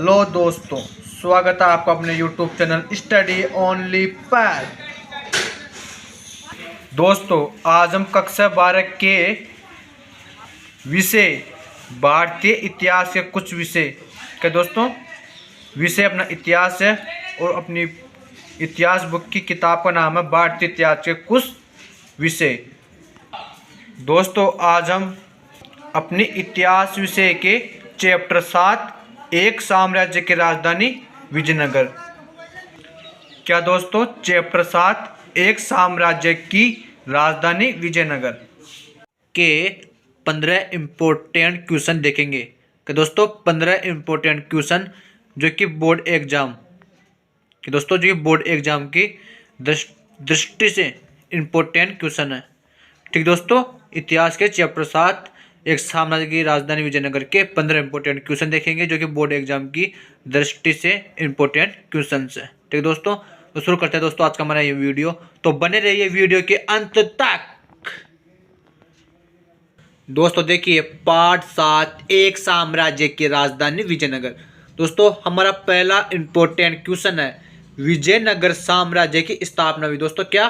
Hello दोस्तों, स्वागत है आपका अपने YouTube channel study only pad. दोस्तों, आज हम कक्षा 12 के विषय भारतीय इतिहास के कुछ विषय के विषय अपना इतिहास है और अपनी इतिहास बुक की किताब का नाम है भारतीय इतिहास के कुछ विषय। दोस्तों, आज हम अपने इतिहास विषय के चैप्टर 7 एक साम्राज्य की राजधानी विजयनगर। क्या दोस्तों, चैप्टर 7 एक साम्राज्य की राजधानी विजयनगर के 15 इम्पोर्टेंट क्वेश्चन देखेंगे। कि दोस्तों 15 इम्पोर्टेंट क्वेश्चन जो कि बोर्ड एग्जाम की दृष्टि से इम्पोर्टेंट क्वेश्चन है। ठीक दोस्तों, इतिहास के चैप्टर 7 एक साम्राज्य की राजधानी विजयनगर के 15 इंपॉर्टेंट क्वेश्चन देखेंगे जो कि बोर्ड एग्जाम की दृष्टि से इंपॉर्टेंट क्वेश्चन है। ठीक दोस्तों, तो शुरू करते हैं दोस्तों आज का हमारा ये वीडियो। तो बने रहिए वीडियो के अंत तक। दोस्तों देखिए, पार्ट 7 एक साम्राज्य की राजधानी विजयनगर। दोस्तों हमारा पहला इंपॉर्टेंट क्वेश्चन है, विजयनगर साम्राज्य की स्थापना हुई। दोस्तों क्या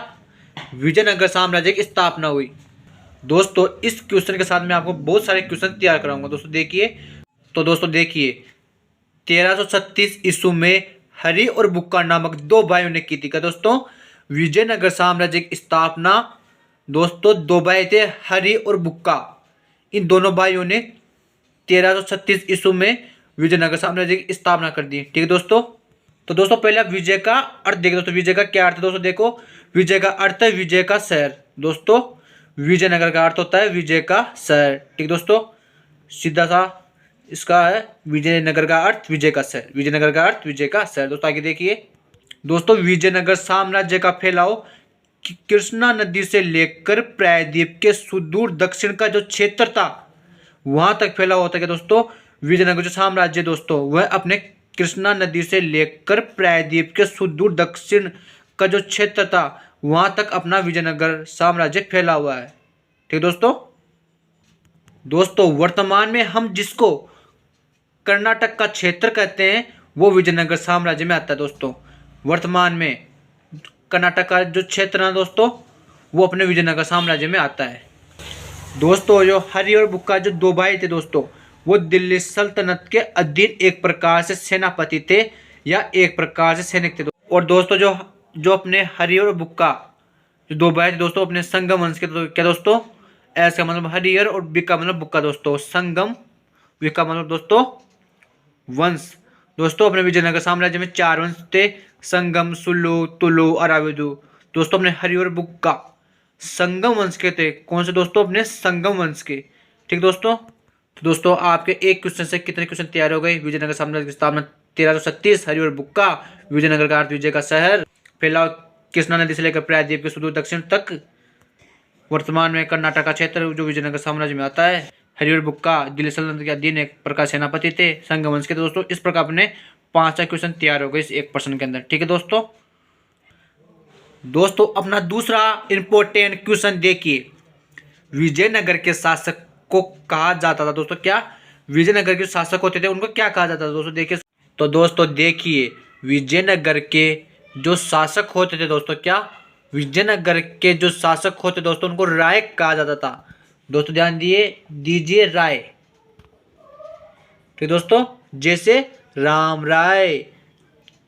विजयनगर साम्राज्य की स्थापना हुई? दोस्तों इस क्वेश्चन के साथ मैं आपको बहुत सारे क्वेश्चन तैयार कराऊंगा। दोस्तों देखिए, 1336 ईस्वी में हरि और बुक्का नामक दो भाइयों ने की थी। क्या दोस्तों विजयनगर साम्राज्य की स्थापना दोस्तों दो भाई थे, हरि और बुक्का। इन दोनों भाइयों ने 1336 ईस्वी में विजयनगर साम्राज्य की स्थापना कर दी। ठीक है दोस्तों, तो दोस्तों पहले आप विजय का अर्थ देखो। दोस्तों विजय का क्या अर्थ है? दोस्तों देखो, विजय का अर्थ है विजय का शहर। दोस्तों विजयनगर का अर्थ होता है विजय का शहर। ठीक दोस्तों, सीधा सा इसका है विजयनगर का अर्थ विजय का शहर। विजयनगर का अर्थ विजय का शहर। दोस्तों आगे देखिए, दोस्तों विजयनगर साम्राज्य का फैलाव कृष्णा नदी से लेकर प्रायद्वीप के सुदूर दक्षिण का जो क्षेत्र था वहां तक फैला होता है। दोस्तों विजयनगर जो साम्राज्य दोस्तों वह अपने कृष्णा नदी से लेकर प्रायद्वीप के सुदूर दक्षिण का जो क्षेत्र था वहां तक अपना विजयनगर साम्राज्य फैला हुआ है। ठीक दोस्तों वर्तमान में हम जिसको कर्नाटक का क्षेत्र कहते हैं वो विजयनगर साम्राज्य में आता है। दोस्तों वर्तमान में कर्नाटक का जो क्षेत्र है दोस्तों वो अपने विजयनगर साम्राज्य में आता है। दोस्तों जो हरि और बुक्का जो दो भाई थे दोस्तों वो दिल्ली सल्तनत के अधीन एक प्रकार से सेनापति थे या एक प्रकार से सैनिक थे। और दोस्तों जो अपने हरि और बुक्का जो दो भाई थे दोस्तों अपने संगम वंश के। तो क्या दोस्तों ऐस का मतलब हरिहर और बिक्का मतलब बुक्का। दोस्तों संगम बिक्का मतलब दोस्तों वंश। दोस्तों अपने विजयनगर साम्राज्य में 4 वंश थे, संगम, सुलु, तुलु, अराविदु। दोस्तों अपने हरि और बुक्का संगम वंश के थे। कौन से दोस्तों? अपने संगम वंश के। ठीक दोस्तों, तो दोस्तों आपके एक क्वेश्चन से कितने क्वेश्चन तैयार हो गए? विजयनगर साम्राज्य की स्थापना 1336, हरि और बुक्का, विजयनगर का अर्थ विजय का शहर, फैलाव कृष्णा नदी से लेकर प्रायद्वीप के सुदूर दक्षिण तक, वर्तमान में कर्नाटक का क्षेत्र जो विजयनगर साम्राज्य में आता है, हरि और बुक्का दिल्ली सल्तनत के अधीन एक प्रकार सेनापति थे, संगम वंश के। तो दोस्तों इस प्रकार अपने 5 क्वेश्चन तैयार हो गए इस एक प्रश्न के अंदर। ठीक है दोस्तों अपना दूसरा इंपॉर्टेंट क्वेश्चन देखिए, विजयनगर के शासक को कहा जाता था। दोस्तों क्या विजयनगर के शासक होते थे उनको क्या कहा जाता था? दोस्तों देखिए, तो दोस्तों देखिए विजयनगर के जो शासक होते थे दोस्तों क्या विजयनगर के जो शासक होते दोस्तों उनको राय कहा जाता था। दोस्तों ध्यान दीजिए राय। ठीक दोस्तों, जैसे राम राय,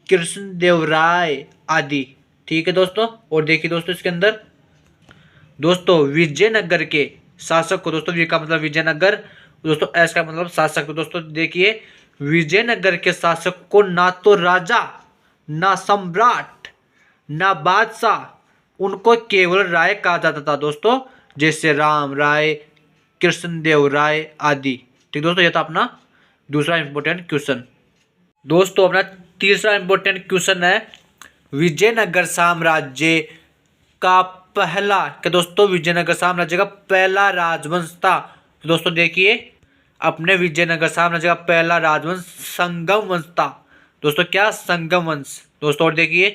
कृष्णदेव राय आदि। ठीक है दोस्तों, और देखिए दोस्तों इसके अंदर दोस्तों विजयनगर के शासक को दोस्तों वी का मतलब विजयनगर, दोस्तों एस का मतलब शासक। तो दोस्तों देखिए विजयनगर के शासक को ना तो राजा ना सम्राट ना बादशाह, उनको केवल राय कहा जाता था। दोस्तों जैसे राम राय, कृष्णदेव राय आदि। ठीक दोस्तों, यह था अपना दूसरा इंपॉर्टेंट क्वेश्चन। दोस्तों अपना तीसरा इंपॉर्टेंट क्वेश्चन है, विजयनगर साम्राज्य का पहला क्या दोस्तों विजयनगर साम्राज्य का पहला राजवंश था। तो दोस्तों देखिए अपने विजयनगर साम्राज्य का पहला राजवंश संगम वंश था। दोस्तों क्या संगम वंश। दोस्तों और देखिए,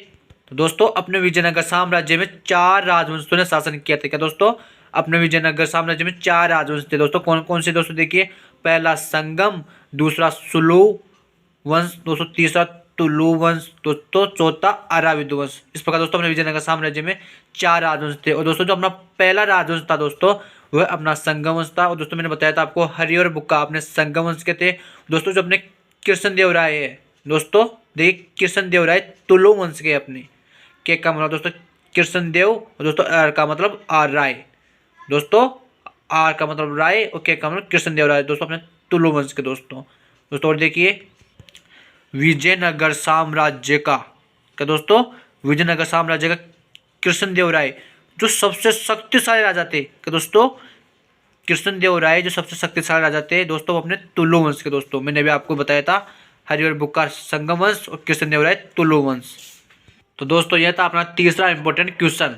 तो दोस्तों अपने विजयनगर साम्राज्य में 4 राजवंशों ने शासन किया था। क्या दोस्तों अपने विजयनगर साम्राज्य में 4 राजवंश थे। दोस्तों कौन कौन से? दोस्तों देखिए, पहला संगम, दूसरा सुलु वंश दोस्तों, तीसरा टुल्लु वंश दोस्तों, चौथा अराविद वंश। इस प्रकार दोस्तों अपने विजयनगर साम्राज्य में 4 राजवंश थे। और दोस्तों जो अपना पहला राजवंश था दोस्तों, वह अपना संगम वंश था। और दोस्तों मैंने बताया था आपको, हरि और बुक्का अपने संगम वंश के थे। दोस्तों जो अपने कृष्णदेव राय है दोस्तों, देखिए कृष्णदेव राय टुल्लु वंश के अपने के का मतलब दोस्तों कृष्णदेव, और दोस्तों आर का मतलब आर राय दोस्तों, आर का मतलब राय और के का मतलब कृष्णदेव राय दोस्तों, अपने टुल्लु वंश के दोस्तों। और देखिए विजयनगर साम्राज्य का क्या दोस्तों, विजयनगर साम्राज्य का कृष्णदेव राय जो सबसे शक्तिशाली राजा थे क्या दोस्तों, कृष्णदेव राय जो सबसे शक्तिशाली राजा थे दोस्तों, वो अपने टुल्लु वंश के दोस्तों। मैंने भी आपको बताया था, हरिहर बुक्का संगम वंश और कृष्णदेव राय टुल्लु वंश। तो दोस्तों यह था अपना तीसरा इंपॉर्टेंट क्वेश्चन।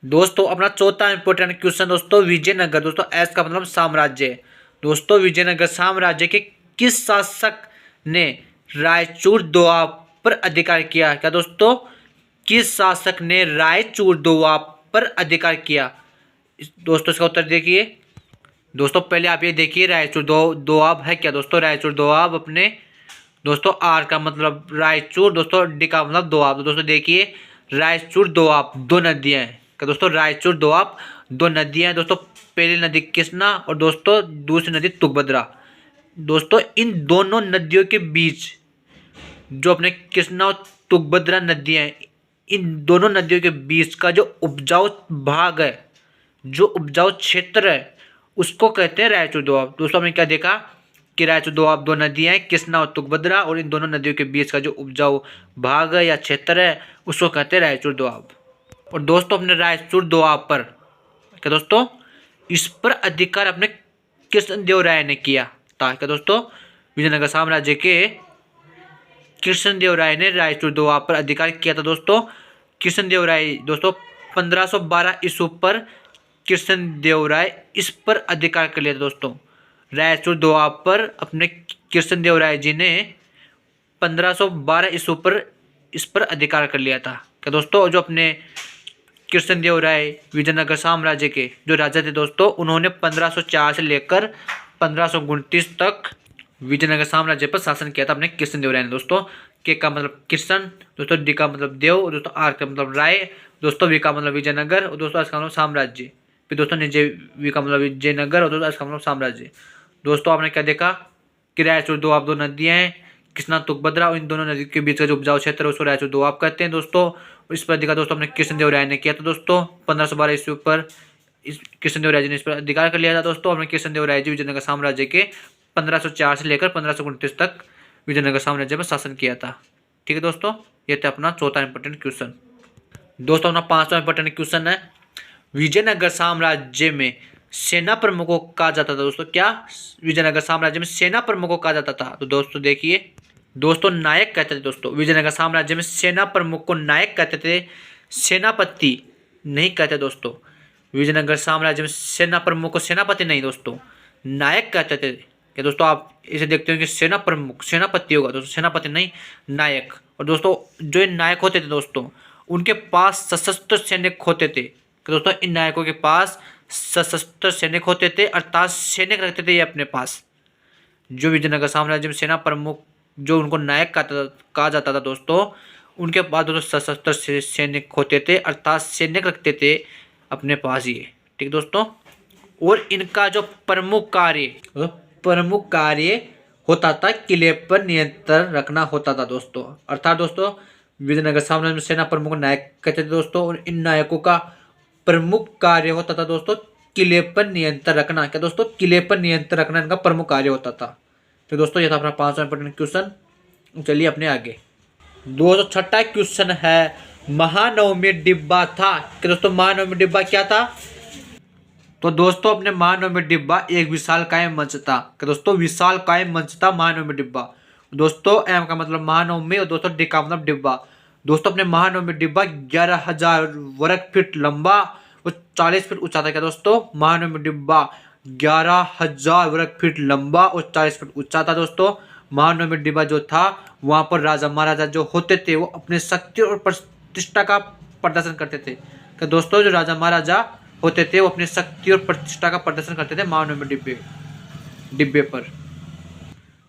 दोस्तों अपना चौथा इंपॉर्टेंट क्वेश्चन दोस्तों, विजयनगर दोस्तों, एस का मतलब साम्राज्य दोस्तों, विजयनगर साम्राज्य के किस शासक ने रायचूर दोआब पर अधिकार किया? क्या दोस्तों, किस शासक ने रायचूर दोआब पर अधिकार किया? दोस्तों इसका उत्तर देखिए। दोस्तों पहले आप ये देखिए, रायचूर दोआब है क्या दोस्तों, रायचूर दोआब अपने दोस्तों, आर का मतलब रायचूर दोस्तों, डी का मतलब दोआब। तो दोस्तों देखिए रायचूर दोआब 2 नदियाँ हैं क्या दोस्तों, रायचूर दोआब 2 नदियाँ हैं दोस्तों। पहली नदी कृष्णा और दोस्तों दूसरी नदी तुंगभद्रा। दोस्तों इन दोनों नदियों के बीच जो अपने कृष्णा और तुंगभद्रा नदियाँ हैं, इन दोनों नदियों के बीच का जो उपजाऊ भाग है, जो उपजाऊ क्षेत्र है, उसको कहते हैं रायचूर दोआब। दोस्तों हमने क्या देखा कि रायचूर दोआब 2 नदियाँ हैं, कृष्णा और तुंगभद्रा, और इन दोनों नदियों के बीच का जो उपजाऊ भाग है या क्षेत्र है, उसको कहते हैं रायचूर दोआब। और दोस्तों अपने रायचूर दोआब पर क्या दोस्तों, इस पर अधिकार अपने कृष्णदेव राय ने किया था क्या दोस्तों, विजयनगर साम्राज्य के कृष्णदेव राय ने रायचूर दोआब पर अधिकार किया था दोस्तों। कृष्णदेव राय दोस्तों 1512 ईस्वी पर कृष्णदेव राय इस पर अधिकार कर लिया था दोस्तों। रायचूर दोआब पर अपने कृष्णदेव राय जी ने 1512 ईस्वी पर इस पर अधिकार कर लिया था क्या दोस्तों। जो अपने कृष्णदेव राय विजयनगर साम्राज्य के जो राजा थे दोस्तों, उन्होंने 1504 से लेकर 1529 तक विजयनगर साम्राज्य पर शासन किया था अपने कृष्णदेव राय ने दोस्तों। के का मतलब कृष्ण दोस्तों, डी का मतलब देव, दोस्तों आर का मतलब राय, दोस्तों वी का मतलब विजयनगर, और दोस्तों एस का मतलब साम्राज्य। फिर दोस्तों नीचे वी का मतलब विजयनगर, और दोस्तों एस का मतलब साम्राज्य। दोस्तों आपने क्या देखा कि रायचूर दोआब 2 नदियाँ हैं, कृष्णा तुंगभद्रा, और इन दोनों नदी के बीच का जो उपजाऊ क्षेत्र है उसको रायचूर दोआब कहते हैं दोस्तों। इस पर अधिकार दोस्तों अपने कृष्णदेव राय ने किया था दोस्तों। 1512 ईस्वी पर इस कृष्णदेव राय जी ने इस पर अधिकार कर लिया था दोस्तों। अपने कृष्णदेव राय जी विजयनगर साम्राज्य के 1504 से लेकर 1529 तक विजयनगर साम्राज्य पर शासन किया था। ठीक है दोस्तों, ये था अपना चौथा इंपॉर्टेंट क्वेश्चन। दोस्तों अपना 5वां इंपॉर्टेंट क्वेश्चन है, विजयनगर साम्राज्य में सेना प्रमुखों को कहा जाता था दोस्तों। क्या विजयनगर साम्राज्य में सेना प्रमुखों को कहा जाता था? तो दोस्तों देखिए, दोस्तों नायक कहते थे दोस्तों। विजयनगर साम्राज्य में सेना प्रमुख को नायक कहते थे, सेनापति नहीं कहते दोस्तों। विजयनगर साम्राज्य में सेना प्रमुख को सेनापति नहीं दोस्तों, नायक कहते थे कि दोस्तों। आप इसे देखते हो कि सेना प्रमुख सेनापति होगा दोस्तों, सेनापति नहीं नायक। और दोस्तों जो नायक होते थे दोस्तों, उनके पास सशस्त्र सैनिक होते थे कि दोस्तों, इन नायकों के पास सशस्त्र सैनिक होते थे, अर्थात सैनिक रखते थे ये अपने पास। जो विजयनगर साम्राज्य में सेना प्रमुख जो उनको नायक कहा जाता था दोस्तों, उनके पास दोस्तों सशस्त्र सैनिक होते थे, अर्थात सैनिक रखते थे अपने पास ये। ठीक दोस्तों, और इनका जो प्रमुख कार्य होता था किले पर नियंत्रण रखना होता था दोस्तों। अर्थात दोस्तों विजयनगर साम्राज्य में सेना प्रमुख नायक कहते थे दोस्तों, और इन नायकों का प्रमुख कार्य होता था दोस्तों किले पर नियंत्रण रखना। क्या दोस्तों, किले पर नियंत्रण रखना इनका प्रमुख कार्य होता था। तो दोस्तों ये था अपना 5वां इंपॉर्टेंट क्वेश्चन। चलिए अपने आगे। 206वां क्वेश्चन है, महानवमी डिब्बा था कि दोस्तों, महानवमी डिब्बा क्या था? तो दोस्तों अपने महानवमी डिब्बा एक विशालकाय मंच था कि दोस्तों, विशालकाय मंच था महानवमी डिब्बा दोस्तों। एम का मतलब महानवमी, और दोस्तों डी का मतलब डिब्बा। दोस्तों अपने महानवमी डिब्बा 11,000 वर्ग फीट लंबा और 40 फीट ऊंचा था। क्या दोस्तों, महानवमी डिब्बा 11,000 वर्ग फीट लंबा और 40 फीट ऊंचा था दोस्तों। महानवमी डिब्बा जो था, वहाँ पर राजा महाराजा जो होते थे वो अपने शक्ति और प्रतिष्ठा का प्रदर्शन करते थे। कि दोस्तों जो राजा महाराजा होते थे वो अपनी शक्ति और प्रतिष्ठा का प्रदर्शन करते थे महानवमी डिब्बे पर।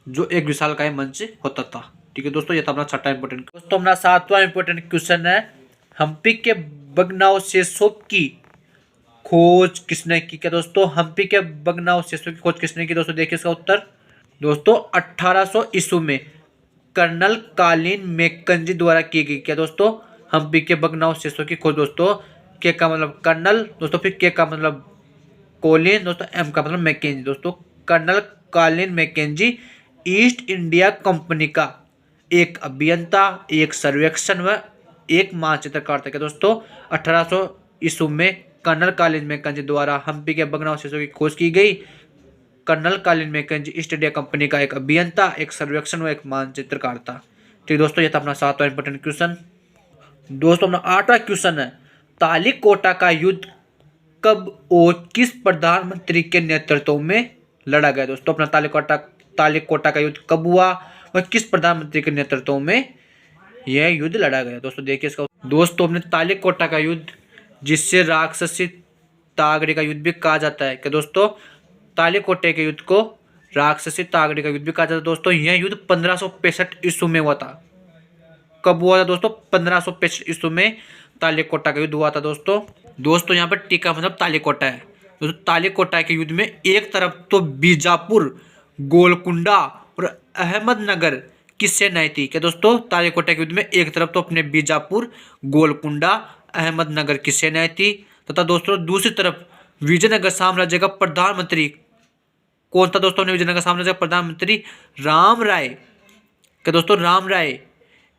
जो एक विशालकाय मंच होता था। ठीक है दोस्तों, ये था अपना छठा इंपॉर्टेंट। दोस्तों अपना सातवां इंपॉर्टेंट क्वेश्चन है, हम्पी के भग्नावशेषों की खोज किसने की? क्या दोस्तों, हम्पी के भग्नावशेषों की खोज किसने की? दोस्तों देखिए इसका उत्तर, दोस्तों 1800 ईस्वी में कर्नल कालिन मैकेंजी द्वारा की गई। क्या दोस्तों, हम्पी के भग्नावशेषों की खोज दोस्तों, के का मतलब कर्नल दोस्तों, फिर के का मतलब कोलिन दोस्तों, एम का मतलब मैकेंजी दोस्तों, कर्नल कालिन मैकेंजी ईस्ट इंडिया कंपनी का एक अभियंता, एक सर्वेक्षण व एक मानचित्रकार था। क्या दोस्तों, 1800 ईस्वी में कर्नल कालिन मैकेंजी द्वारा हम्पी के भग्नावशेषों की खोज की गई। कर्नल कालिन मैकेंजी ईस्ट इंडिया कंपनी का एक अभियंता, एक सर्वेक्षण व एक मानचित्रकार था। ठीक दोस्तों, यह था अपना सातवां इंपॉर्टेंट क्वेश्चन। दोस्तों अपना आठवां क्वेश्चन है, तालीकोटा का युद्ध कब और किस प्रधानमंत्री के नेतृत्व में लड़ा गया? दोस्तों अपना तालीकोटा का युद्ध कब हुआ और किस प्रधानमंत्री के नेतृत्व में यह युद्ध लड़ा गया? दोस्तों देखिए इसका, दोस्तों अपने तालीकोटा का युद्ध, जिससे राक्षसी तागड़े का युद्ध भी कहा जाता है। क्या दोस्तों, तालीकोटे के युद्ध को राक्षसी तागड़े का युद्ध भी कहा जाता है। दोस्तों यह युद्ध 1565 ईस्वी में हुआ था। कब हुआ था दोस्तों? 1565 ईस्वी में तालीकोटा का युद्ध हुआ था दोस्तों यहाँ पर टीका मतलब तालीकोटा है दोस्तों। तालीकोटा के युद्ध में एक तरफ तो बीजापुर, गोलकुंडा और अहमदनगर की सेनाएं थी। क्या दोस्तों, तालीकोटा के युद्ध में एक तरफ तो अपने बीजापुर, गोलकुंडा, अहमदनगर की सेनाएं थी, तथा दोस्तों दूसरी तरफ विजयनगर साम्राज्य का प्रधानमंत्री कौन था? दोस्तों विजयनगर साम्राज्य का प्रधानमंत्री राम राय। क्या दोस्तों, राम राय,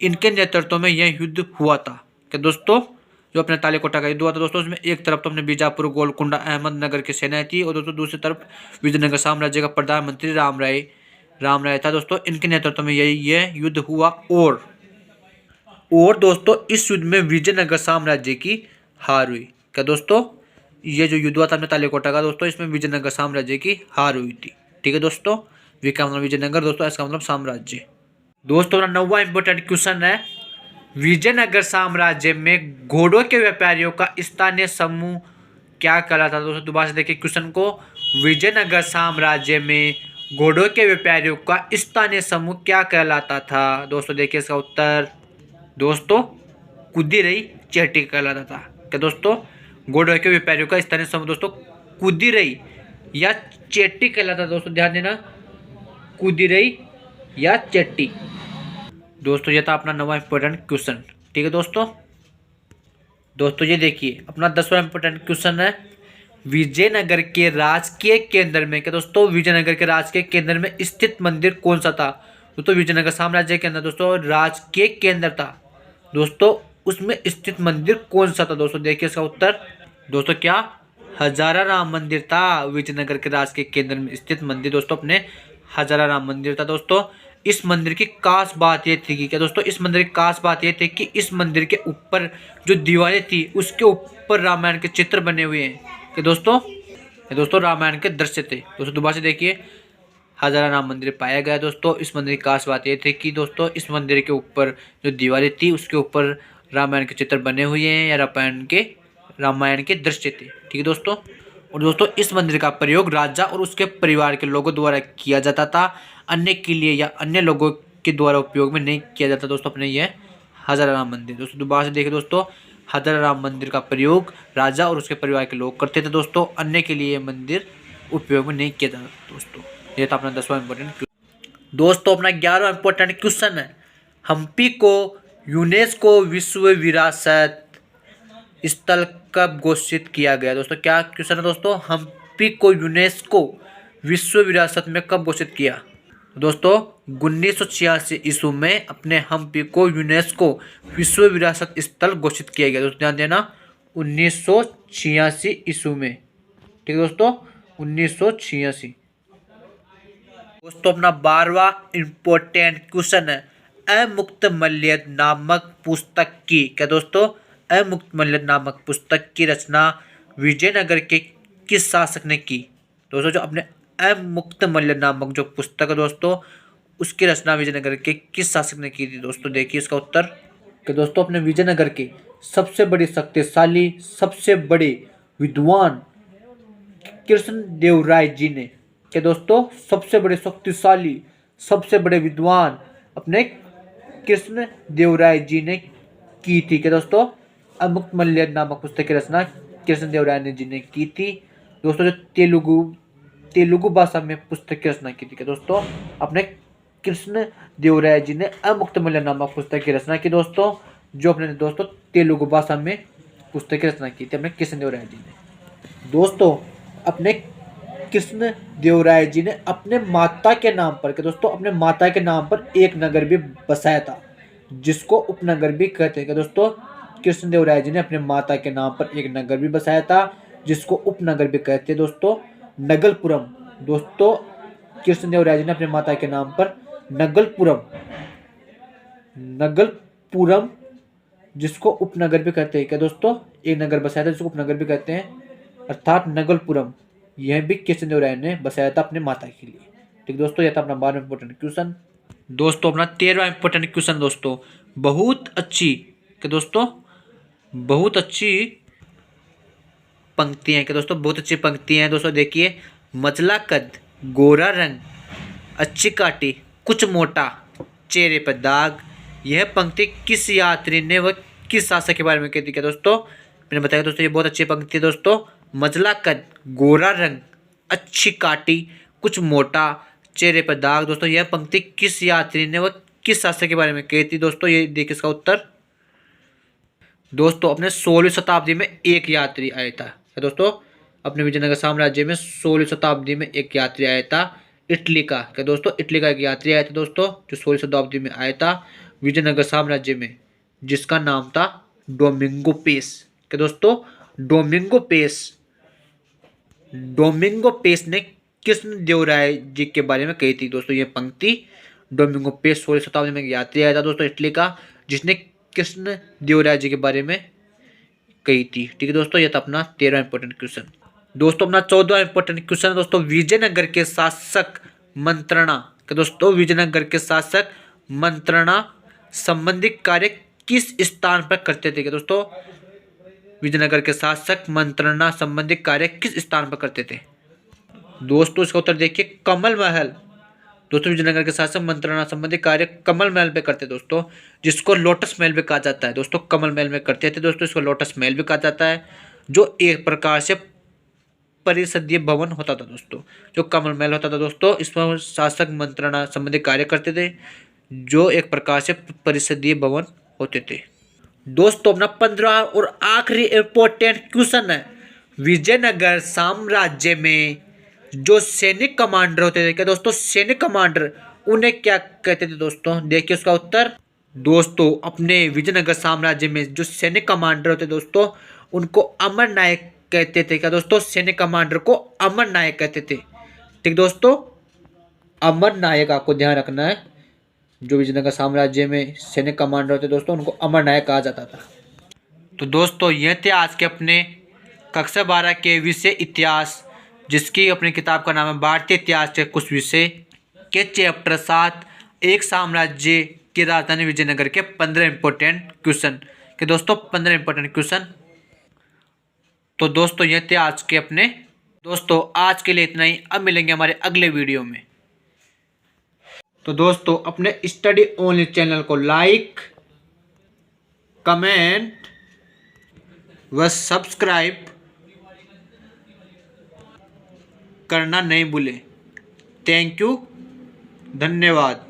इनके नेतृत्व में यह युद्ध हुआ था। क्या दोस्तों, जो अपने तालीकोटा का युद्ध हुआ था दोस्तों, उसमें एक तरफ तो अपने बीजापुर, गोलकुंडा, अहमदनगर की सेनाएं थी और दोस्तों दूसरी तरफ विजयनगर साम्राज्य का प्रधानमंत्री राम राय था दोस्तों। इनके नेतृत्व में यह युद्ध हुआ। और दोस्तों इस युद्ध में विजयनगर साम्राज्य की हार हुई। क्या दोस्तों, ये जो युद्ध हुआ था अपने तालीकोटा का दोस्तों, इसमें विजयनगर साम्राज्य की हार हुई थी। ठीक है दोस्तों, वी का मतलब विजयनगर दोस्तों, इसका मतलब साम्राज्य। दोस्तों अपना नौवां इंपॉर्टेंट क्वेश्चन है, विजयनगर साम्राज्य में घोड़ों के व्यापारियों का स्थानीय समूह क्या कहलाता था? दोस्तों दोबारा से देखिए क्वेश्चन को, विजयनगर साम्राज्य में घोड़ों के व्यापारियों का स्थानीय समूह क्या कहलाता था? दोस्तों देखिए इसका उत्तर, दोस्तों कुदिरई चेट्टी कहलाता था। क्या दोस्तों, घोड़ों के व्यापारियों का स्थानीय समूह दोस्तों कुदिरई या चेट्टी कहलाता था। दोस्तों ध्यान देना, कुदिरई या चेट्टी। दोस्तों ये था अपना नवा इंपॉर्टेंट क्वेश्चन। ठीक है दोस्तों ये देखिए अपना 10वां इंपॉर्टेंट क्वेश्चन है, विजयनगर के राजकीय केंद्र में, क्या दोस्तों, विजयनगर के राजकीय केंद्र में स्थित मंदिर कौन सा था? दोस्तों विजयनगर साम्राज्य के अंदर दोस्तों राजकीय केंद्र था दोस्तों, उसमें स्थित मंदिर कौन सा था? दोस्तों देखिए इसका उत्तर, दोस्तों क्या हजारा राम मंदिर था। विजयनगर के राजकीय केंद्र में स्थित मंदिर दोस्तों अपने हजारा राम मंदिर था दोस्तों। इस मंदिर की खास बात ये थी कि, क्या दोस्तों, इस मंदिर की खास बात ये थी कि इस मंदिर के ऊपर जो दीवारें थी उसके ऊपर रामायण के चित्र बने हुए हैं। कि दोस्तों रामायण के दृश्य थे। दोस्तों दोबारा से देखिए, हजारा राम मंदिर पाया गया दोस्तों। इस मंदिर की खास बात ये थी कि दोस्तों इस मंदिर के ऊपर जो दीवारें थी उसके ऊपर रामायण के चित्र बने हुए हैं या रामायण के दृश्य थे। ठीक है दोस्तों, और दोस्तों इस मंदिर का प्रयोग राजा और उसके परिवार के लोगों द्वारा किया जाता था, अन्य के लिए या अन्य लोगों के द्वारा उपयोग में नहीं किया जाता दोस्तों अपने यह हजारा राम मंदिर। दोस्तों दोबारा से देखिए दोस्तों, हजारा राम मंदिर का प्रयोग राजा और उसके परिवार के लोग करते थे दोस्तों, अन्य के लिए मंदिर उपयोग में नहीं किया जाता दोस्तों। यह था अपना 10वां इंपॉर्टेंट। दोस्तों अपना 11वां इंपॉर्टेंट क्वेश्चन है, हम्पी को यूनेस्को विश्व विरासत स्थल कब घोषित किया गया? दोस्तों क्या क्वेश्चन है दोस्तों, हम्पी को यूनेस्को विश्व विरासत में कब घोषित किया? दोस्तों 1986 ईस्वी में अपने हम्पी को यूनेस्को विश्व विरासत स्थल घोषित किया गया। दोस्तों ध्यान देना, 1986 ईस्वी में। ठीक है दोस्तों, 1986। दोस्तों अपना 12वां इंपॉर्टेंट क्वेश्चन है, अमुक्तमाल्यद नामक पुस्तक की, क्या दोस्तों, अमुक्तमाल्यद नामक पुस्तक की रचना विजयनगर के किस शासक ने की? दोस्तों जो अपने अमुक्तमाल्यद नामक जो पुस्तक है दोस्तों, उसकी रचना विजयनगर के किस शासक ने की थी? दोस्तों देखिए इसका उत्तर, कि दोस्तों अपने विजयनगर के सबसे बड़े शक्तिशाली, सबसे बड़े विद्वान कृष्णदेवराय जी ने, कि दोस्तों सबसे बड़े शक्तिशाली, सबसे बड़े विद्वान अपने कृष्ण देवराय जी ने की थी। क्या दोस्तों? अमुक्तमाल्यद नामक पुस्तक की रचना कृष्ण देवराय जी ने की थी दोस्तों। जो तेलुगु भाषा में पुस्तक की रचना की थी। क्या दोस्तों? अपने कृष्ण देवराय जी ने अमुक्तमाल्यद नामक पुस्तक की रचना की दोस्तों, जो अपने दोस्तों तेलुगु भाषा में पुस्तक की रचना की थी अपने कृष्ण देवराय जी ने। दोस्तों अपने कृष्ण देवराय जी ने अपने माता के नाम पर, क्या दोस्तों, अपने माता के नाम पर एक नगर भी बसाया था, जिसको उपनगर भी कहते हैं। क्या दोस्तों? कृष्ण देवराय जी ने अपने माता के नाम पर एक नगर भी बसाया था, जिसको उपनगर भी कहते हैं दोस्तों, नगलपुरम। दोस्तों कृष्ण देवराय जी ने अपने माता के नाम पर नगलपुरम जिसको उपनगर भी कहते हैं। क्या दोस्तों? एक नगर बसाया था जिसको उपनगर भी कहते हैं, अर्थात नगलपुरम। यह भी कृष्ण देवराय ने बसाया था अपने माता के लिए। ठीक दोस्तों, यह था अपना 12वां इंपॉर्टेंट क्वेश्चन। दोस्तों अपना 13वां इंपॉर्टेंट क्वेश्चन दोस्तों, बहुत अच्छी, क्या दोस्तों, बहुत अच्छी पंक्तियां हैं। क्या दोस्तों? बहुत अच्छी पंक्तियां हैं दोस्तों। देखिए, मचला कद, गोरा रंग, अच्छी काटी, कुछ मोटा, चेहरे पर दाग। यह पंक्ति किस यात्री ने व किस शासक के बारे में कहती है? क्या दोस्तों? मैंने बताया दोस्तों, ये बहुत अच्छी पंक्ति है दोस्तों। मचला कद, गोरा रंग, अच्छी काटी, कुछ मोटा, चेहरे पर दाग। दोस्तों यह पंक्ति किस यात्री ने व किस शासक के बारे में कहती दोस्तों? ये देखिए इसका उत्तर। दोस्तों अपने 16वीं शताब्दी में एक यात्री आया था। क्या दोस्तों? अपने विजयनगर साम्राज्य में 16वीं शताब्दी में एक यात्री आया था, इटली का। क्या दोस्तों? इटली का एक यात्री आया था दोस्तों, जो 16वीं शताब्दी में आया था विजयनगर साम्राज्य में, जिसका नाम था डोमिंगो पेस। क्या दोस्तों? Domingo Paes. डोमिंगो पेस ने कृष्ण देवराय जी के बारे में कही थी दोस्तों ये पंक्ति। डोमिंगो पेस 16वीं शताब्दी में एक यात्री आया था दोस्तों, इटली का, जिसने कृष्ण देवराय जी के बारे में कही थी। ठीक है दोस्तों, यह था अपना 13वां इंपॉर्टेंट क्वेश्चन। दोस्तों अपना 14वां इंपॉर्टेंट क्वेश्चन है दोस्तों, विजयनगर के शासक मंत्रणा। क्या दोस्तों? विजयनगर के शासक मंत्रणा संबंधी कार्य किस स्थान पर करते थे? क्या दोस्तों? विजयनगर के शासक मंत्रणा संबंधी कार्य किस स्थान पर करते थे? दोस्तों इसका उत्तर देखिए, कमल महल। दोस्तों विजयनगर के शासक मंत्रणा संबंधी कार्य कमल महल पे करते दोस्तों, जिसको लोटस महल भी कहा जाता है दोस्तों। कमल महल में करते थे दोस्तों, इसको लोटस महल भी कहा जाता है, जो एक प्रकार से परिषदीय भवन होता था दोस्तों। जो कमल महल होता था दोस्तों, इसमें शासक मंत्रणा संबंधी कार्य करते थे, जो एक प्रकार से परिषदीय भवन होते थे। दोस्तों अपना 15वां और आखिरी इंपॉर्टेंट क्वेश्चन है, विजयनगर साम्राज्य में जो सैनिक कमांडर होते थे, क्या दोस्तों? सैनिक कमांडर, उन्हें क्या कहते थे दोस्तों? देखिए उसका उत्तर। दोस्तों अपने विजयनगर साम्राज्य में जो सैनिक कमांडर होते दोस्तों, उनको अमर नायक कहते थे। क्या दोस्तों? सैनिक कमांडर को अमर नायक कहते थे। ठीक दोस्तों, अमर नायक आपको ध्यान रखना है। जो विजयनगर साम्राज्य में सैनिक कमांडर होते दोस्तों, उनको अमर नायक कहा जाता था। तो दोस्तों ये थे आज के अपने कक्षा 12 के विषय इतिहास, जिसकी अपनी किताब का नाम है भारतीय इतिहास के कुछ विषय, के चैप्टर 7 एक साम्राज्य की राजधानी विजयनगर के 15 इंपॉर्टेंट क्वेश्चन के दोस्तों, 15 इंपॉर्टेंट क्वेश्चन। तो दोस्तों ये थे आज के अपने। दोस्तों आज के लिए इतना ही, अब मिलेंगे हमारे अगले वीडियो में। तो दोस्तों अपने स्टडी ओनली चैनल को लाइक, कमेंट व सब्सक्राइब करना नहीं भूलें। थैंक यू, धन्यवाद।